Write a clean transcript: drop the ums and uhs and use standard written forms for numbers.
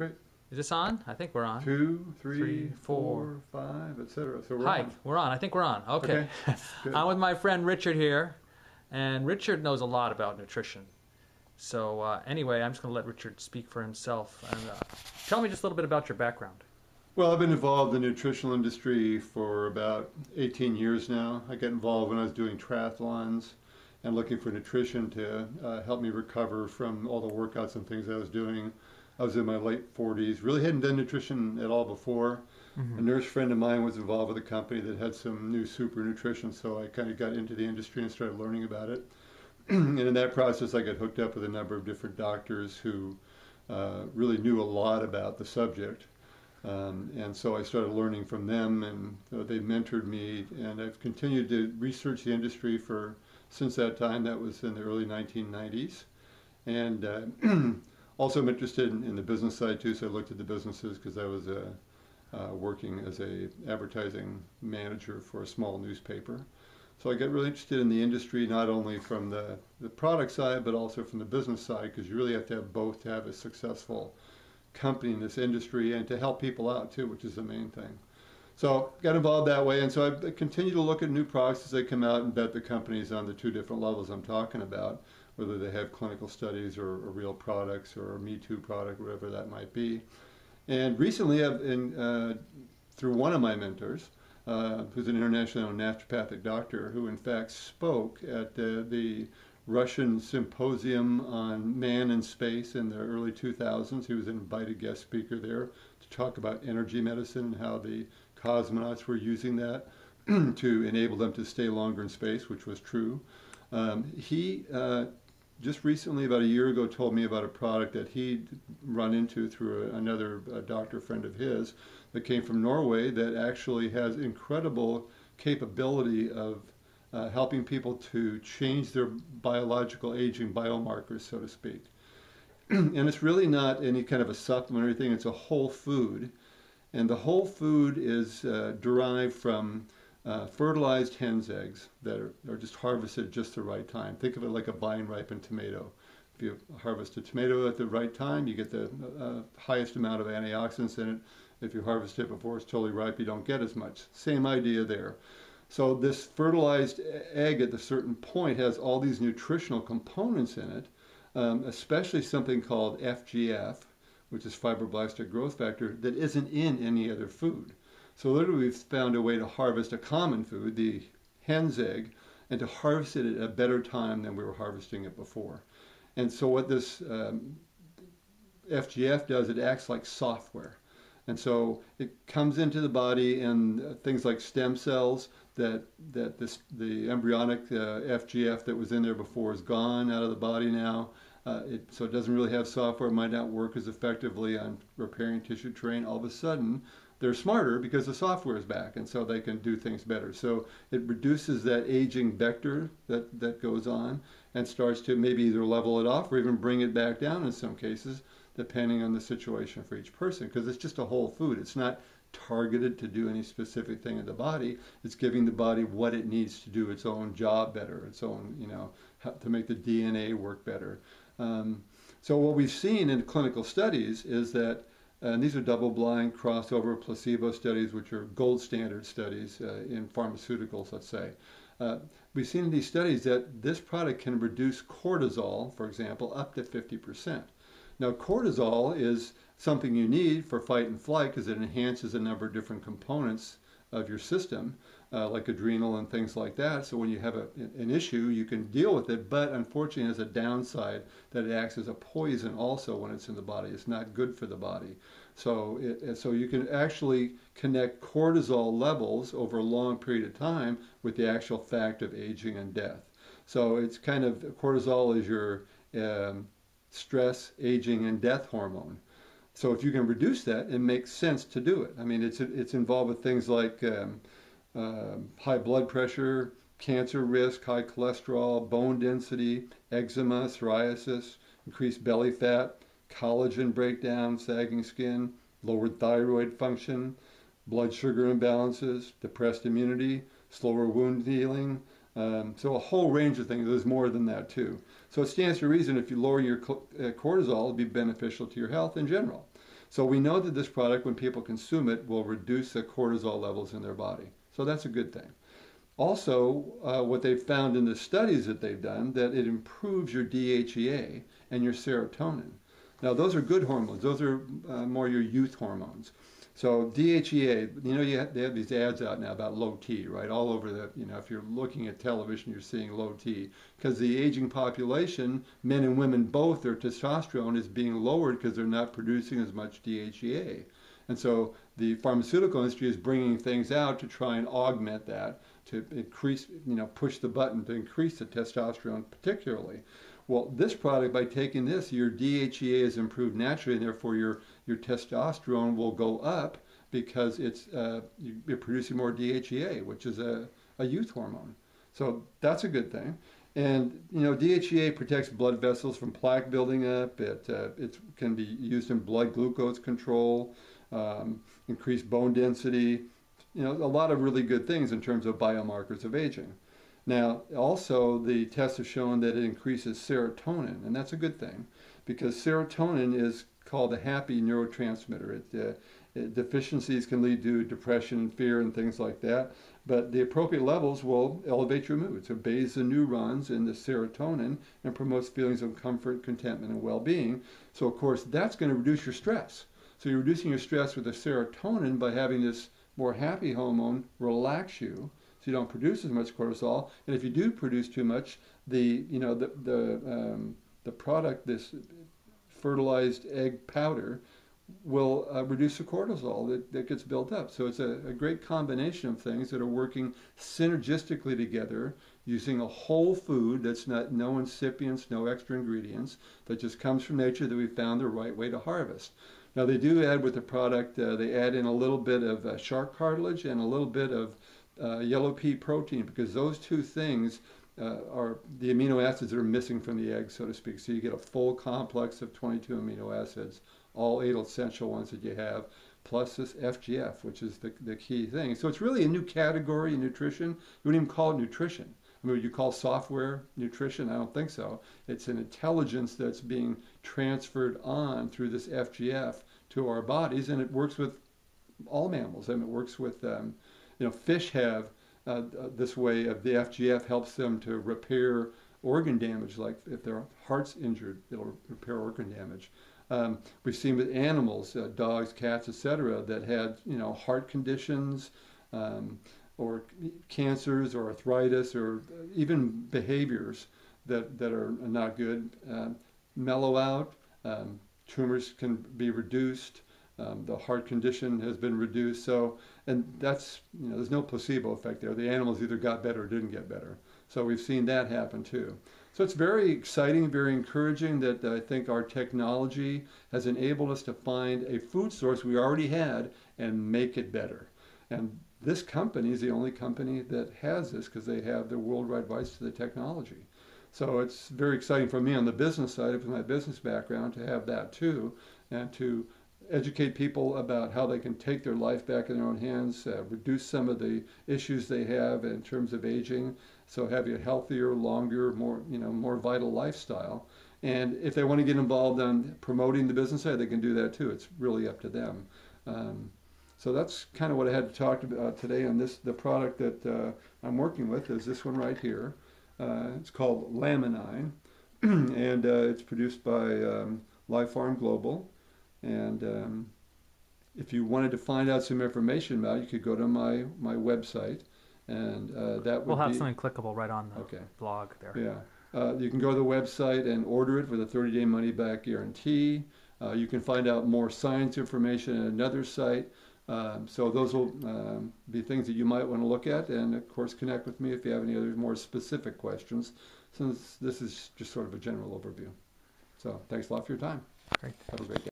Great. Is this on? I think we're on. 2, 3, Three, 4, four. 5, etc. So we're Hi, on. we're on. I think we're on. Okay. Good. I'm with my friend Richard here, and Richard knows a lot about nutrition. So anyway, I'm just going to let Richard speak for himself. And tell me just a little bit about your background. Well, I've been involved in the nutritional industry for about 18 years now. I got involved when I was doing triathlons and looking for nutrition to help me recover from all the workouts and things I was doing. I was in my late 40s, really hadn't done nutrition at all before. A nurse friend of mine was involved with a company that had some new super nutrition, so I kind of got into the industry and started learning about it. And in that process, I got hooked up with a number of different doctors who really knew a lot about the subject. And so I started learning from them, and they mentored me, and I've continued to research the industry since that time. That was in the early 1990s. And also I'm interested in the business side too, so I looked at the businesses because I was working as a advertising manager for a small newspaper. So I got really interested in the industry, not only from the product side, but also from the business side, because you really have to have both to have a successful company in this industry and to help people out too, which is the main thing. So got involved that way, and so I continue to look at new products as they come out and bet the companies on the two different levels I'm talking about, whether they have clinical studies or real products or a Me Too product, whatever that might be. And recently, through one of my mentors, who's an international naturopathic doctor, who in fact spoke at the Russian Symposium on Man in Space in the early 2000s. He was an invited guest speaker there to talk about energy medicine and how the cosmonauts were using that to enable them to stay longer in space, which was true. He just recently, about a year ago, told me about a product that he'd run into through another doctor friend of his that came from Norway that actually has incredible capability of helping people to change their biological aging biomarkers, so to speak. And it's really not any kind of a supplement or anything, it's a whole food. And the whole food is derived from fertilized hen's eggs that are just harvested at just the right time. Think of it like a vine-ripened tomato. If you harvest a tomato at the right time, you get the highest amount of antioxidants in it. If you harvest it before it's totally ripe, you don't get as much. Same idea there. So this fertilized egg at a certain point has all these nutritional components in it, especially something called FGF, which is fibroblastic growth factor, that isn't in any other food. So literally we've found a way to harvest a common food, the hen's egg, and to harvest it at a better time than we were harvesting it before. And so what this FGF does, it acts like software. And so it comes into the body, and things like stem cells, the embryonic FGF that was in there before is gone out of the body now. So it doesn't really have software. It might not work as effectively on repairing tissue terrain. All of a sudden, they're smarter because the software is back, and so they can do things better. So it reduces that aging vector that goes on and starts to maybe either level it off or even bring it back down in some cases, depending on the situation for each person, because it's just a whole food. It's not targeted to do any specific thing in the body. It's giving the body what it needs to do its own job better, its own, to make the DNA work better. So what we've seen in clinical studies is that, and these are double-blind, crossover, placebo studies, which are gold standard studies in pharmaceuticals, let's say. We've seen in these studies that this product can reduce cortisol, for example, up to 50%. Now, cortisol is something you need for fight and flight because it enhances a number of different components of your system, like adrenal and things like that. So when you have an issue, you can deal with it, but unfortunately it has a downside that it acts as a poison also when it's in the body. It's not good for the body. So so you can actually connect cortisol levels over a long period of time with the actual fact of aging and death. So it's kind of, cortisol is your stress, aging, and death hormone. So if you can reduce that, it makes sense to do it. I mean, it's involved with things like high blood pressure, cancer risk, high cholesterol, bone density, eczema, psoriasis, increased belly fat, collagen breakdown, sagging skin, lowered thyroid function, blood sugar imbalances, depressed immunity, slower wound healing, So a whole range of things. There's more than that too. So it stands to reason if you lower your cortisol, it'll be beneficial to your health in general. So we know that this product, when people consume it, will reduce the cortisol levels in their body. So that's a good thing. Also, what they've found in the studies that they've done, that it improves your DHEA and your serotonin. Now, those are good hormones. Those are more your youth hormones. So DHEA, they have these ads out now about low T, right? All over if you're looking at television, you're seeing low T. Because the aging population, men and women both, their testosterone is being lowered because they're not producing as much DHEA. And so the pharmaceutical industry is bringing things out to try and augment that, to increase, push the button to increase the testosterone particularly. Well, this product, by taking this, your DHEA is improved naturally, and therefore your testosterone will go up because you're producing more DHEA, which is a youth hormone. So that's a good thing. And DHEA protects blood vessels from plaque building up. It can be used in blood glucose control, increased bone density. A lot of really good things in terms of biomarkers of aging. Now, also, the tests have shown that it increases serotonin, and that's a good thing because serotonin is called a happy neurotransmitter. Deficiencies can lead to depression and fear and things like that, but the appropriate levels will elevate your mood. So it bathes the neurons in the serotonin and promotes feelings of comfort, contentment, and well-being. So, of course, that's going to reduce your stress. So you're reducing your stress with the serotonin by having this more happy hormone relax you, so you don't produce as much cortisol. And if you do produce too much, the product, this fertilized egg powder, will reduce the cortisol that gets built up. So it's a great combination of things that are working synergistically together, using a whole food that's no incipients, no extra ingredients, that just comes from nature, that we found the right way to harvest. Now they do add with the product, they add in a little bit of shark cartilage and a little bit of yellow pea protein, because those two things are the amino acids that are missing from the egg, so to speak. So you get a full complex of 22 amino acids, all 8 essential ones that you have, plus this FGF, which is the key thing. So it's really a new category in nutrition. You wouldn't even call it nutrition. I mean, would you call software nutrition? I don't think so. It's an intelligence that's being transferred on through this FGF to our bodies, and it works with all mammals. I mean, it works with fish have this way of the FGF helps them to repair organ damage, like if their heart's injured, it'll repair organ damage. We've seen with animals, dogs, cats, etc., that had heart conditions, or cancers, or arthritis, or even behaviors that are not good, mellow out. Tumors can be reduced. The heart condition has been reduced. So, and that's, there's no placebo effect there. The animals either got better or didn't get better. So we've seen that happen too. So it's very exciting, very encouraging that I think our technology has enabled us to find a food source we already had and make it better. And this company is the only company that has this, because they have the worldwide rights to the technology. So it's very exciting for me on the business side, with my business background, to have that too, and to educate people about how they can take their life back in their own hands, reduce some of the issues they have in terms of aging, so having a healthier, longer, more vital lifestyle. And if they want to get involved in promoting the business side, they can do that too. It's really up to them. So that's kind of what I had to talk about today on this. The product that I'm working with is this one right here. It's called Laminine, and it's produced by Life Farm Global. And if you wanted to find out some information about it, you could go to my website, and that would We'll have something clickable right on the blog there. Yeah. You can go to the website and order it with a 30-day money-back guarantee. You can find out more science information at another site. So those will be things that you might want to look at, and of course connect with me if you have any other more specific questions, since this is just sort of a general overview. So thanks a lot for your time. Great. Have a great day.